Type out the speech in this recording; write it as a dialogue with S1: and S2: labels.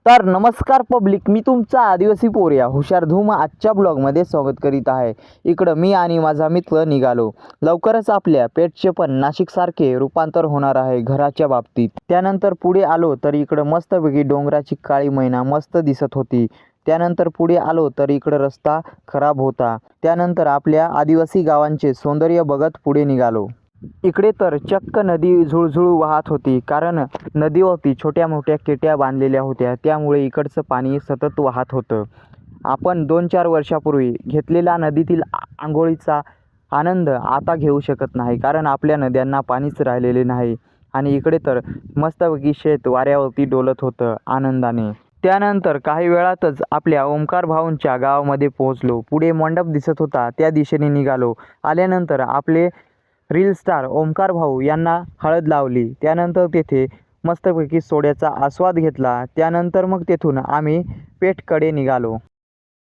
S1: तर नमस्कार पब्लिक, मी तुमचा आदिवासी पोर्या हुशार धूम आजच्या ब्लॉगमध्ये स्वागत करीत आहे। इकडं मी आणि माझा मित्र निघालो। लवकरच आपल्या पेठचे पण नाशिकसारखे रूपांतर होणार आहे घराच्या बाबतीत। त्यानंतर पुढे आलो तर इकडं मस्तपैकी डोंगराची काळी मैना मस्त दिसत होती। त्यानंतर पुढे आलो तर इकडं रस्ता खराब होता। त्यानंतर आपल्या आदिवासी गावांचे सौंदर्य बघत पुढे निघालो। इकडे तर चक्क नदी झुळझुळ वाहत होती, कारण नदीवरती छोट्या मोठ्या केट्या बांधलेल्या होत्या, त्यामुळे इकडचं पाणी सतत वाहत होतं। आपण 2-4 वर्षापूर्वी घेतलेला नदीतील आंघोळीचा आनंद आता घेऊ शकत नाही, कारण आपल्या नद्यांना पाणीच राहिलेले नाही। आणि इकडे तर मस्तपैकी शेत वाऱ्यावरती डोलत होतं आनंदाने। त्यानंतर काही वेळातच आपल्या ओमकार भाऊंच्या गावामध्ये पोहोचलो। पुढे मंडप दिसत होता, त्या दिशेने निघालो। आल्यानंतर आपले रील स्टार ओमकार भाऊ यांना हळद लावली। त्यानंतर तेथे मस्तपैकी सोड्याचा आस्वाद घेतला। त्यानंतर मग तेथून आम्ही पेठकडे निघालो।